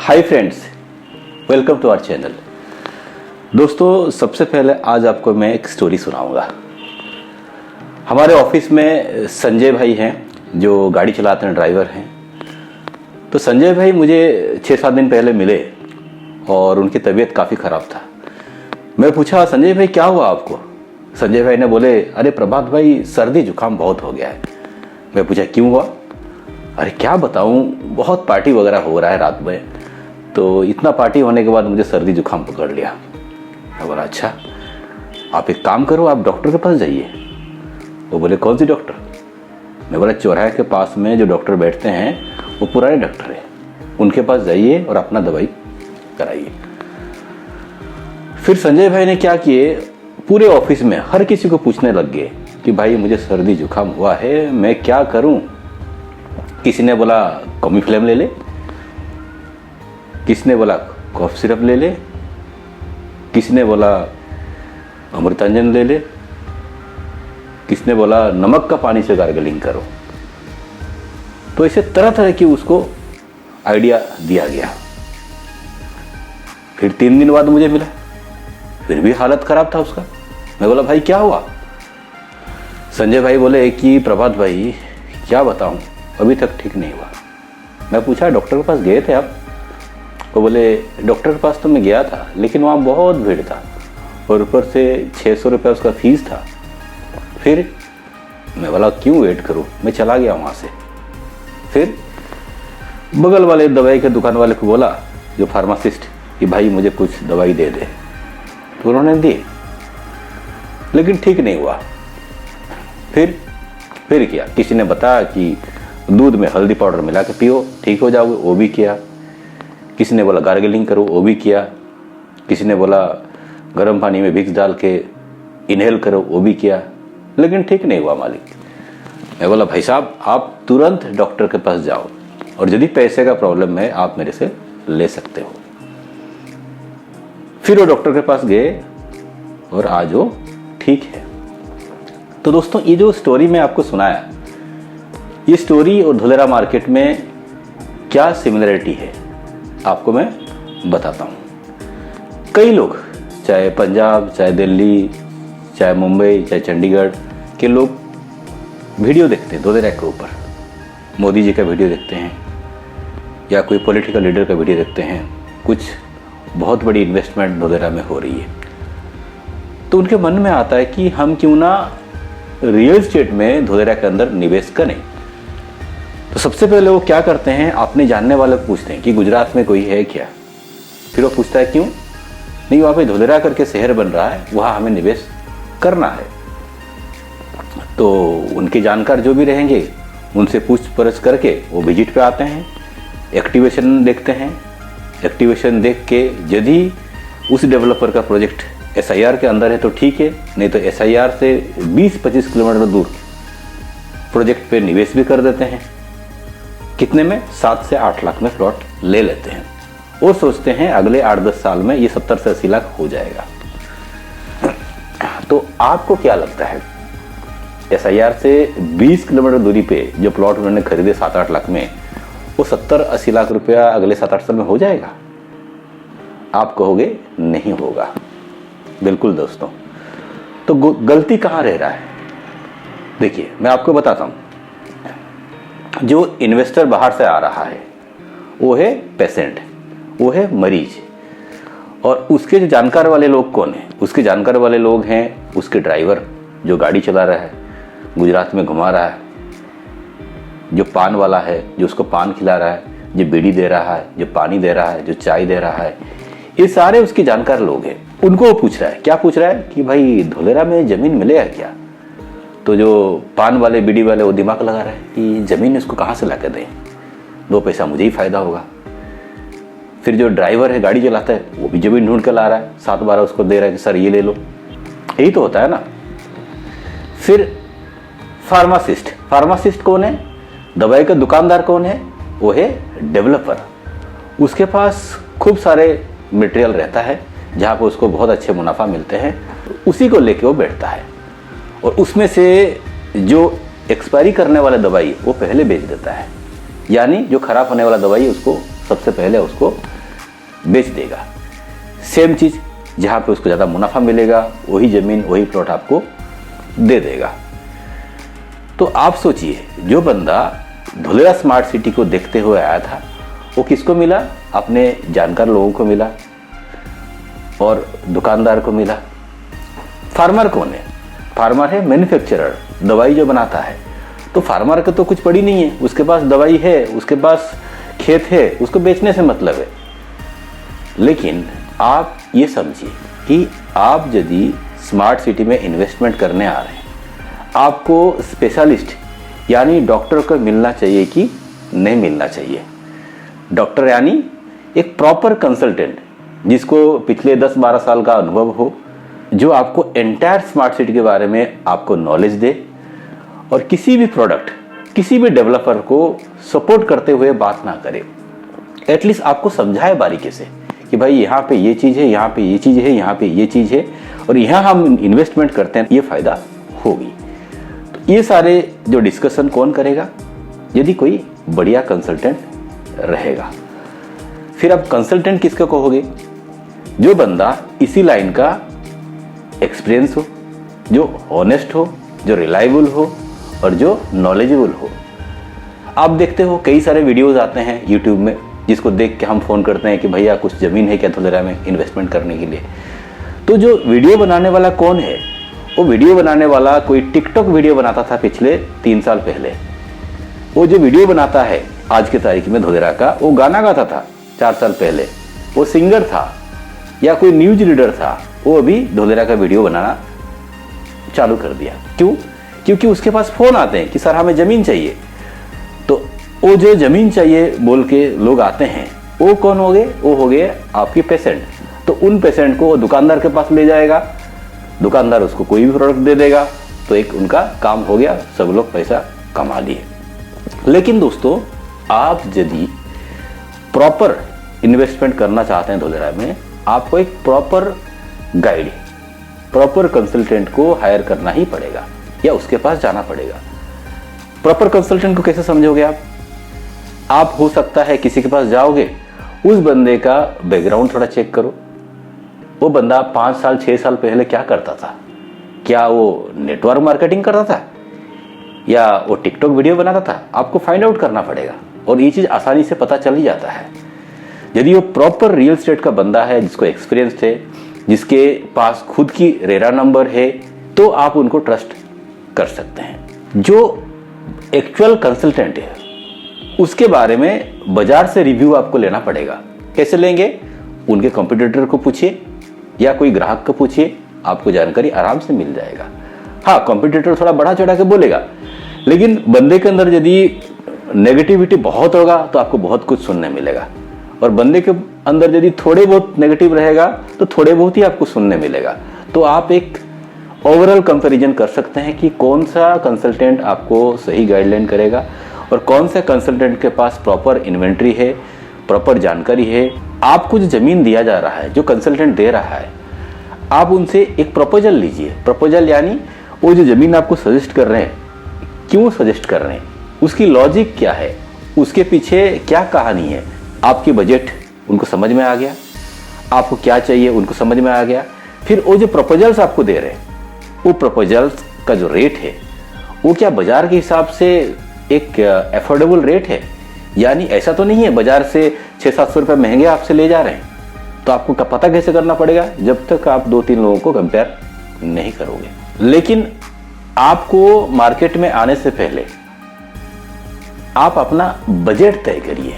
Hi friends, welcome to our channel. दोस्तों, सबसे पहले आज आपको मैं एक स्टोरी सुनाऊंगा। हमारे ऑफिस में संजय भाई हैं जो गाड़ी चलाते हैं, ड्राइवर हैं। तो संजय भाई मुझे 6-7 दिन पहले मिले और उनकी तबीयत काफ़ी ख़राब था। मैं पूछा, संजय भाई क्या हुआ आपको? संजय भाई ने बोले, अरे प्रभात भाई, सर्दी जुकाम बहुत हो गया है। मैं पूछा क्यों हुआ? अरे क्या बताऊं, बहुत पार्टी वगैरह हो रहा है रात में, तो इतना पार्टी होने के बाद मुझे सर्दी जुकाम पकड़ लिया। मैं बोला अच्छा, आप एक काम करो, आप डॉक्टर के पास जाइए। वो बोले कौन सी डॉक्टर? मैं बोला चौराहे के पास में जो डॉक्टर बैठते हैं वो पुराने डॉक्टर हैं, उनके पास जाइए और अपना दवाई कराइए। फिर संजय भाई ने क्या किए, पूरे ऑफिस में हर किसी को पूछने लग गए कि भाई मुझे सर्दी जुकाम हुआ है, मैं क्या करूं। किसी ने बोला कॉमीफ्लेम ले ले, किसी ने बोला कॉफ सिरप ले ले, किसी ने बोला अमृतांजन ले ले, किसी ने बोला नमक का पानी से गार्गलिंग करो। तो ऐसे तरह तरह की उसको आइडिया दिया गया। फिर 3 दिन बाद मुझे मिला, फिर भी हालत खराब था उसका। मैं बोला भाई क्या हुआ? संजय भाई बोले कि प्रभात भाई क्या बताऊं, अभी तक ठीक नहीं हुआ। मैं पूछा डॉक्टर के पास गए थे आप? वो बोले डॉक्टर के पास तो मैं गया था, लेकिन वहाँ बहुत भीड़ था और ऊपर से 600 रुपये उसका फीस था। फिर मैं बोला क्यों वेट करूँ, मैं चला गया वहाँ से। फिर बगल वाले दवाई के दुकान वाले को बोला, जो फार्मासिस्ट, कि भाई मुझे कुछ दवाई दे दे। तो उन्होंने दी, लेकिन ठीक नहीं हुआ। फिर किया, किसी ने बताया कि दूध में हल्दी पाउडर मिला के पियो, ठीक हो जाओगे, वो भी किया। किसी ने बोला गार्गलिंग करो, वो भी किया। किसी ने बोला गर्म पानी में विक्स डाल के इनहेल करो, वो भी किया, लेकिन ठीक नहीं हुआ मालिक। मैं बोला भाई साहब, आप तुरंत डॉक्टर के पास जाओ और यदि पैसे का प्रॉब्लम है आप मेरे से ले सकते हो। फिर वो डॉक्टर के पास गए और आज वो ठीक है। तो दोस्तों, ये जो स्टोरी मैं आपको सुनाया, ये स्टोरी और धुलेरा मार्केट में क्या सिमिलरिटी है आपको मैं बताता हूँ। कई लोग, चाहे पंजाब, चाहे दिल्ली, चाहे मुंबई, चाहे चंडीगढ़ के लोग वीडियो देखते हैं धुलेरा के ऊपर। मोदी जी का वीडियो देखते हैं या कोई पॉलिटिकल लीडर का वीडियो देखते हैं, कुछ बहुत बड़ी इन्वेस्टमेंट धुलेरा में हो रही है, तो उनके मन में आता है कि हम क्यों ना रियल एस्टेट में धुलेरा के अंदर निवेश करें। तो सबसे पहले वो क्या करते हैं, अपने जानने वाले को पूछते हैं कि गुजरात में कोई है क्या। फिर वो पूछता है क्यों? नहीं, वहाँ पे धुलेरा करके शहर बन रहा है, वहाँ हमें निवेश करना है। तो उनके जानकार जो भी रहेंगे उनसे पूछ-परछ करके वो विजिट पे आते हैं, एक्टिवेशन देखते हैं। एक्टिवेशन देख के यदि उस डेवलपर का प्रोजेक्ट SIR के अंदर है तो ठीक है, नहीं तो SIR से 20-25 किलोमीटर दूर प्रोजेक्ट पे निवेश भी कर देते हैं। कितने में? 7 से 8 लाख में प्लॉट ले लेते हैं और सोचते हैं अगले 8-10 साल में ये 70 से 80 लाख हो जाएगा। तो आपको क्या लगता है, SIR से 20 किलोमीटर दूरी पे जो प्लॉट उन्होंने खरीदे 7-8 लाख में, वो 70-80 लाख रुपया अगले 7-8 साल में हो जाएगा? आप कहोगे नहीं होगा। बिल्कुल दोस्तों, तो गलती कहाँ रह रहा है? देखिए मैं आपको बताता हूँ। जो इन्वेस्टर बाहर से आ रहा है वो है पेशेंट, वो है मरीज, और उसके जो जानकार वाले लोग कौन है? उसके जानकार वाले लोग हैं उसके ड्राइवर जो गाड़ी चला रहा है, गुजरात में घुमा रहा है, जो पान वाला है जो उसको पान खिला रहा है, जो बीड़ी दे रहा है, जो पानी दे रहा है, जो चाय दे रहा है, ये सारे उसके जानकार लोग हैं। उनको वो पूछ रहा है, क्या पूछ रहा है कि भाई धुलेरा में ज़मीन मिलेगा क्या? तो जो पान वाले, बीड़ी वाले, वो दिमाग लगा रहा है कि ज़मीन इसको कहाँ से ला कर दें, 2 पैसा मुझे ही फ़ायदा होगा। फिर जो ड्राइवर है गाड़ी चलाता है वो भी ज़मीन ढूंढ कर ला रहा है, 7-12 उसको दे रहा है कि सर ये ले लो। यही तो होता है ना। फिर फार्मासिस्ट कौन है? दवाई का दुकानदार कौन है? वो है डेवलपर। उसके पास खूब सारे मटेरियल रहता है जहाँ पर उसको बहुत अच्छे मुनाफा मिलते हैं, उसी को लेके वो बैठता है और उसमें से जो एक्सपायरी करने वाला दवाई वो पहले बेच देता है, यानी जो खराब होने वाला दवाई उसको सबसे पहले उसको बेच देगा। सेम चीज़ जहाँ पे उसको ज़्यादा मुनाफा मिलेगा वही ज़मीन वही प्लॉट आपको दे देगा। तो आप सोचिए, जो बंदा धुलेरा स्मार्ट सिटी को देखते हुए आया था वो किसको मिला? अपने जानकार लोगों को मिला और दुकानदार को मिला। फार्मर कौन है? फार्मर है मैन्युफैक्चरर, दवाई जो बनाता है। तो फार्मर का तो कुछ पड़ी नहीं है, उसके पास दवाई है, उसके पास खेत है, उसको बेचने से मतलब है। लेकिन आप ये समझिए कि आप यदि स्मार्ट सिटी में इन्वेस्टमेंट करने आ रहे हैं, आपको स्पेशलिस्ट यानी डॉक्टर को मिलना चाहिए कि नहीं मिलना चाहिए? डॉक्टर यानी एक प्रॉपर कंसल्टेंट जिसको पिछले 10-12 साल का अनुभव हो, जो आपको एंटायर स्मार्ट सिटी के बारे में आपको नॉलेज दे और किसी भी प्रोडक्ट, किसी भी डेवलपर को सपोर्ट करते हुए बात ना करे। एटलीस्ट आपको समझाए बारीकी से कि भाई यहाँ पे ये चीज़ है, यहाँ पे ये चीज़ है, यहाँ पे ये चीज़ है और यहाँ हम इन्वेस्टमेंट करते हैं, ये फ़ायदा होगी। तो ये सारे जो डिस्कशन कौन करेगा? यदि कोई बढ़िया कंसल्टेंट रहेगा। फिर आप कंसल्टेंट किसको कहोगे? जो बंदा इसी लाइन का एक्सपीरियंस हो, जो ऑनेस्ट हो, जो रिलायबल हो और जो नॉलेजेबल हो। आप देखते हो कई सारे वीडियोस आते हैं यूट्यूब में जिसको देख के हम फ़ोन करते हैं कि भैया कुछ ज़मीन है क्या धुलेरा में इन्वेस्टमेंट करने के लिए। तो जो वीडियो बनाने वाला कौन है? वो वीडियो बनाने वाला कोई टिकटॉक वीडियो बनाता था पिछले 3 साल पहले। वो जो वीडियो बनाता है आज की तारीख में धुलेरा का, वो गाना गाता था 4 साल पहले, वो सिंगर था या कोई न्यूज रीडर था, वो अभी धुलेरा का वीडियो बनाना चालू कर दिया। क्यों? क्योंकि उसके पास फ़ोन आते हैं कि सर हमें ज़मीन चाहिए। तो वो जो ज़मीन चाहिए बोल के लोग आते हैं, वो कौन हो गए? वो हो गए आपके पेशेंट। तो उन पेशेंट को वो दुकानदार के पास ले जाएगा, दुकानदार उसको कोई भी प्रोडक्ट दे देगा, तो एक उनका काम हो गया, सब लोग पैसा कमा लिए। लेकिन दोस्तों, आप यदि प्रॉपर इन्वेस्टमेंट करना चाहते हैं धुलेरा में, आपको एक प्रॉपर गाइड, प्रॉपर कंसल्टेंट को हायर करना ही पड़ेगा या उसके पास जाना पड़ेगा। प्रॉपर कंसल्टेंट को कैसे समझोगे आप हो सकता है किसी के पास जाओगे, उस बंदे का बैकग्राउंड थोड़ा चेक करो। वो बंदा 5 साल 6 साल पहले क्या करता था? क्या वो नेटवर्क मार्केटिंग करता था या वो टिकटॉक वीडियो बनाता था? आपको फाइंड आउट करना पड़ेगा और ये चीज़ आसानी से पता चल ही जाता है। यदि वो प्रॉपर रियल एस्टेट का बंदा है, जिसको एक्सपीरियंस है, जिसके पास खुद की रेरा नंबर है, तो आप उनको ट्रस्ट कर सकते हैं। जो एक्चुअल कंसल्टेंट है उसके बारे में बाजार से रिव्यू आपको लेना पड़ेगा। कैसे लेंगे? उनके कॉम्पिटिटर को पूछिए या कोई ग्राहक को पूछिए, आपको जानकारी आराम से मिल जाएगा। हाँ, कॉम्पिटिटर थोड़ा बढ़ा चढ़ा के बोलेगा, लेकिन बंदे के अंदर यदि नेगेटिविटी बहुत होगा तो आपको बहुत कुछ सुनने मिलेगा, और बंदे के अंदर यदि थोड़े बहुत नेगेटिव रहेगा तो थोड़े बहुत ही आपको सुनने मिलेगा। तो आप एक ओवरऑल कंपैरिजन कर सकते हैं कि कौन सा कंसल्टेंट आपको सही गाइडलाइन करेगा और कौन सा कंसल्टेंट के पास प्रॉपर इन्वेंट्री है, प्रॉपर जानकारी है। आपको जो ज़मीन दिया जा रहा है, जो कंसल्टेंट दे रहा है, आप उनसे एक प्रपोजल लीजिए। प्रपोजल यानी वो जो ज़मीन आपको सजेस्ट कर रहे हैं, क्यों सजेस्ट कर रहे हैं, उसकी लॉजिक क्या है, उसके पीछे क्या कहानी है। आपकी बजट उनको समझ में आ गया, आपको क्या चाहिए उनको समझ में आ गया। फिर वो जो प्रपोजल्स आपको दे रहे हैं, वो प्रपोजल्स का जो रेट है वो क्या बाजार के हिसाब से एक अफोर्डेबल रेट है? यानी ऐसा तो नहीं है बाजार से 600-700 रुपये महंगे आपसे ले जा रहे हैं। तो आपको पता कैसे करना पड़ेगा? जब तक आप 2-3 लोगों को कंपेयर नहीं करोगे। लेकिन आपको मार्केट में आने से पहले आप अपना बजट तय करिए।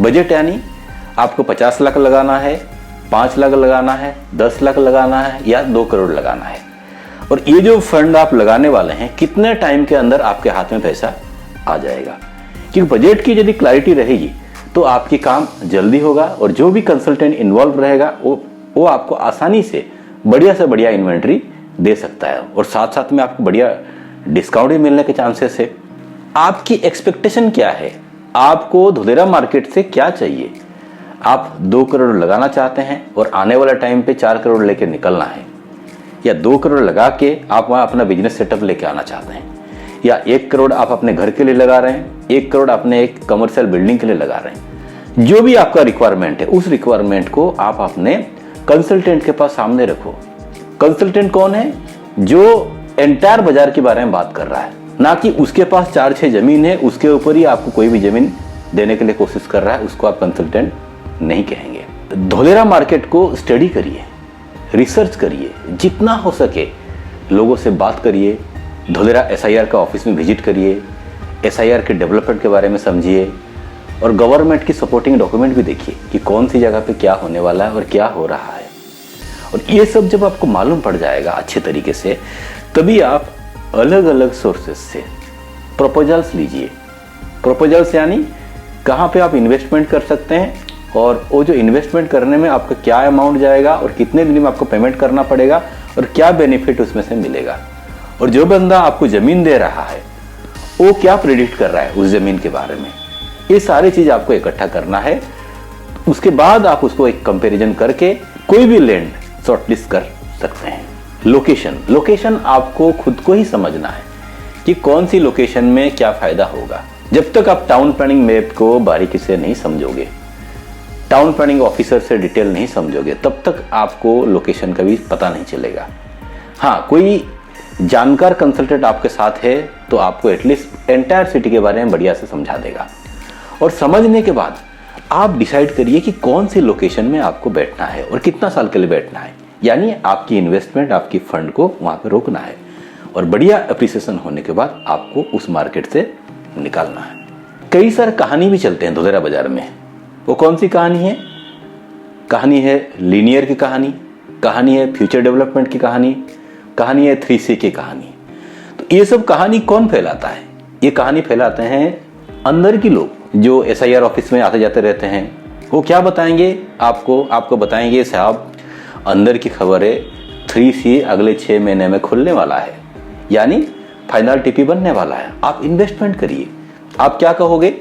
बजट यानी आपको 50 लाख लगाना है, 5 लाख लगाना है, 10 लाख लगाना है या 2 करोड़ लगाना है। और ये जो फंड आप लगाने वाले हैं, कितने टाइम के अंदर आपके हाथ में पैसा आ जाएगा। क्योंकि बजट की यदि क्लैरिटी रहेगी तो आपकी काम जल्दी होगा और जो भी कंसल्टेंट इन्वॉल्व रहेगा वो आपको आसानी से बढ़िया इन्वेंट्री दे सकता है और साथ साथ में आपको बढ़िया डिस्काउंट भी मिलने के चांसेस है। आपकी एक्सपेक्टेशन क्या है? आपको धुलेरा मार्केट से क्या चाहिए? आप 2 करोड़ लगाना चाहते हैं और आने वाला टाइम पे 4 करोड़ लेके निकलना है, या 2 करोड़ लगा के आप वहाँ अपना बिजनेस सेटअप लेके आना चाहते हैं, या 1 करोड़ आप अपने घर के लिए लगा रहे हैं, 1 करोड़ अपने एक कमर्शियल बिल्डिंग के लिए लगा रहे हैं। जो भी आपका रिक्वायरमेंट है उस रिक्वायरमेंट को आप अपने कंसल्टेंट के पास सामने रखो। कंसल्टेंट कौन है? जो एंटायर बाजार के बारे में बात कर रहा है, ना कि उसके पास 4-6 जमीन है उसके ऊपर ही आपको कोई भी जमीन देने के लिए कोशिश कर रहा है, उसको आप कंसल्टेंट नहीं कहेंगे। धोलेरा मार्केट को स्टडी करिए, रिसर्च करिए, जितना हो सके लोगों से बात करिए, धोलेरा SIR का ऑफिस में विजिट करिए, SIR के डेवलपमेंट के बारे में समझिए और गवर्नमेंट की सपोर्टिंग डॉक्यूमेंट भी देखिए कि कौन सी जगह पे क्या होने वाला है और क्या हो रहा है। और ये सब जब आपको मालूम पड़ जाएगा अच्छे तरीके से, तभी आप अलग अलग सोर्सेस से प्रपोजल्स लीजिए। प्रपोजल्स यानी कहाँ पे आप इन्वेस्टमेंट कर सकते हैं और वो जो इन्वेस्टमेंट करने में आपका क्या अमाउंट जाएगा और कितने दिन में आपको पेमेंट करना पड़ेगा और क्या बेनिफिट उसमें से मिलेगा, और जो बंदा आपको ज़मीन दे रहा है वो क्या प्रेडिक्ट कर रहा है उस ज़मीन के बारे में। ये सारी चीज़ आपको इकट्ठा करना है। उसके बाद आप उसको एक कंपैरिजन करके कोई भी लैंड शॉर्टलिस्ट कर सकते हैं। लोकेशन आपको खुद को ही समझना है कि कौन सी लोकेशन में क्या फ़ायदा होगा। जब तक आप टाउन प्लानिंग मैप को बारीकी से नहीं समझोगे, टाउन प्लानिंग ऑफिसर से डिटेल नहीं समझोगे, तब तक आपको लोकेशन का भी पता नहीं चलेगा। हाँ, कोई जानकार कंसल्टेंट आपके साथ है तो आपको एटलीस्ट एंटायर सिटी के बारे में बढ़िया से समझा देगा। और समझने के बाद आप डिसाइड करिए कि कौन सी लोकेशन में आपको बैठना है और कितना साल के लिए बैठना है, यानी आपकी इन्वेस्टमेंट, आपकी फंड को वहाँ पर रोकना है। और बढ़िया अप्रिसिएशन होने के बाद आपको उस मार्केट से निकालना है। कई सारे कहानी भी चलते हैं धोलेरा बाजार में। वो कौन सी कहानी है? कहानी है लीनियर की कहानी है फ्यूचर डेवलपमेंट की कहानी है 3C की कहानी। तो ये सब कहानी कौन फैलाता है? ये कहानी फैलाते हैं अंदर के लोग जो SIR ऑफिस में आते जाते रहते हैं। वो क्या बताएंगे आपको बताएंगे साहब अंदर की खबर है 3C अगले 6 महीने में खुलने वाला है, यानी फाइनल TP बनने वाला है, आप इन्वेस्टमेंट करिए। आप क्या कहोगे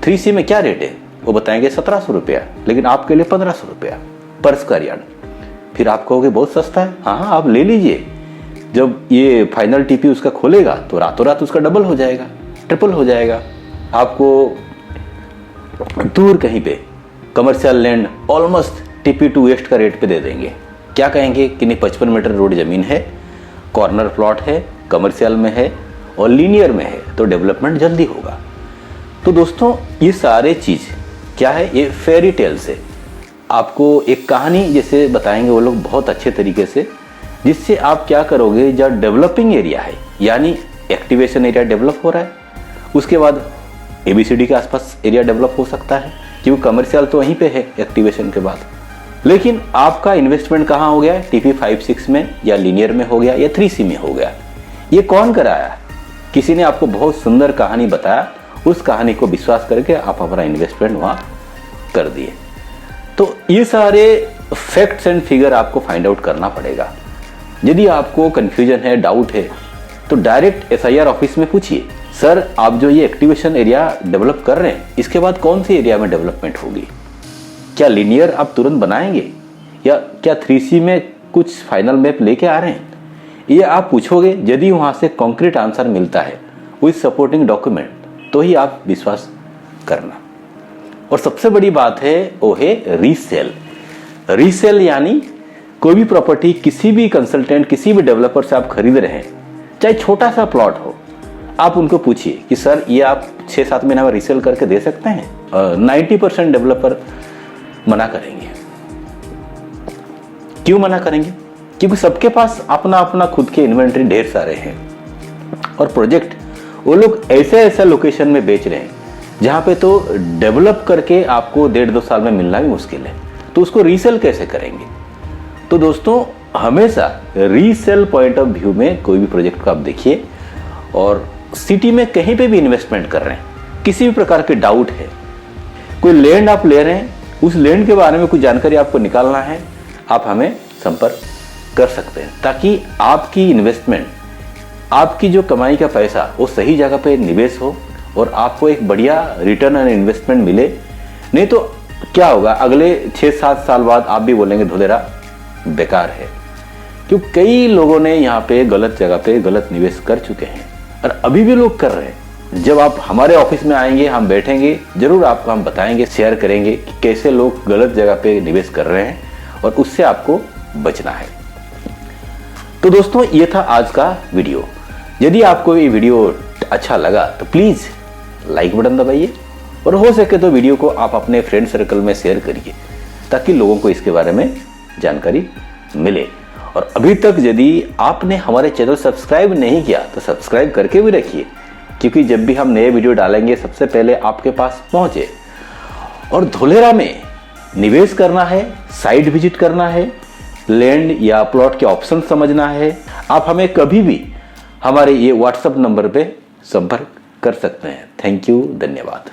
3C में क्या रेट है? वो बताएंगे 1700 रुपया, लेकिन आपके लिए 1500 रुपया पर स्क्वायर यार्ड। फिर आप कहोगे बहुत सस्ता है। हाँ, आप ले लीजिए। जब ये फाइनल TP उसका खोलेगा तो रातों रात उसका डबल हो जाएगा, ट्रिपल हो जाएगा। आपको दूर कहीं पे commercial land almost TP to west का रेट पे दे देंगे। क्या कहेंगे कि नहीं 55 मीटर रोड ज़मीन है, कॉर्नर प्लॉट है, कमर्शियल में है और लीनियर में है, तो डेवलपमेंट जल्दी होगा। तो दोस्तों ये सारे चीज़ क्या है, ये फेरी टेल से आपको एक कहानी जैसे बताएंगे वो लोग बहुत अच्छे तरीके से, जिससे आप क्या करोगे, जब डेवलपिंग एरिया है यानी एक्टिवेशन एरिया डेवलप हो रहा है, उसके बाद ABCD के आसपास एरिया डेवलप हो सकता है क्योंकि कमर्शियल तो वहीं पे है एक्टिवेशन के बाद। लेकिन आपका इन्वेस्टमेंट कहाँ हो गया? TP 5-6 में या लीनियर में हो गया या 3C में हो गया। ये कौन कराया? किसी ने आपको बहुत सुंदर कहानी बताया, उस कहानी को विश्वास करके आप अपना इन्वेस्टमेंट वहाँ कर दिए। तो ये सारे फैक्ट्स एंड फिगर आपको फाइंड आउट करना पड़ेगा। यदि आपको कन्फ्यूजन है, डाउट है, तो डायरेक्ट SIR ऑफिस में पूछिए, सर आप जो ये एक्टिवेशन एरिया डेवलप कर रहे हैं इसके बाद कौन सी एरिया में डेवलपमेंट होगी? क्या लीनियर आप तुरंत बनाएंगे या क्या 3C में कुछ फाइनल मैप लेके आ रहे हैं? ये आप पूछोगे। यदि वहाँ से कॉन्क्रीट आंसर मिलता है विद सपोर्टिंग डॉक्यूमेंट तो ही आप विश्वास करना। और सबसे बड़ी बात है वो है रीसेल यानी कोई भी प्रॉपर्टी किसी भी कंसल्टेंट, किसी भी डेवलपर से आप खरीद रहे हैं, चाहे छोटा सा प्लॉट हो, आप उनको पूछिए कि सर ये आप 6-7 महीना में रीसेल करके दे सकते हैं? 90% डेवलपर मना करेंगे। क्यों मना करेंगे? क्योंकि सबके पास अपना अपना खुद के इन्वेंटरी ढेर सारे हैं और प्रोजेक्ट वो लोग ऐसे लोकेशन में बेच रहे हैं जहाँ पे तो डेवलप करके आपको 1.5-2 साल में मिलना भी मुश्किल है, तो उसको रीसेल कैसे करेंगे? तो दोस्तों हमेशा रीसेल पॉइंट ऑफ व्यू में कोई भी प्रोजेक्ट को आप देखिए। और सिटी में कहीं पे भी इन्वेस्टमेंट कर रहे हैं, किसी भी प्रकार के डाउट है, कोई लैंड आप ले रहे हैं, उस लैंड के बारे में कुछ जानकारी आपको निकालना है, आप हमें संपर्क कर सकते हैं ताकि आपकी इन्वेस्टमेंट, आपकी जो कमाई का पैसा वो सही जगह पे निवेश हो और आपको एक बढ़िया रिटर्न ऑन इन्वेस्टमेंट मिले। नहीं तो क्या होगा, अगले 6-7 साल बाद आप भी बोलेंगे धोलेरा बेकार है। क्योंकि कई लोगों ने यहाँ पे गलत जगह पे गलत निवेश कर चुके हैं और अभी भी लोग कर रहे हैं। जब आप हमारे ऑफिस में आएंगे, हम बैठेंगे, जरूर आपको हम बताएंगे, शेयर करेंगे कि कैसे लोग गलत जगह पे निवेश कर रहे हैं और उससे आपको बचना है। तो दोस्तों, ये था आज का वीडियो। यदि आपको ये वीडियो अच्छा लगा तो प्लीज़ लाइक बटन दबाइए और हो सके तो वीडियो को आप अपने फ्रेंड सर्कल में शेयर करिए ताकि लोगों को इसके बारे में जानकारी मिले। और अभी तक यदि आपने हमारे चैनल सब्सक्राइब नहीं किया तो सब्सक्राइब करके भी रखिए, क्योंकि जब भी हम नए वीडियो डालेंगे सबसे पहले आपके पास पहुंचे। और धोलेरा में निवेश करना है, साइट विजिट करना है, लैंड या प्लॉट के ऑप्शन समझना है, आप हमें कभी भी हमारे ये व्हाट्सएप नंबर पे संपर्क कर सकते हैं। थैंक यू, धन्यवाद।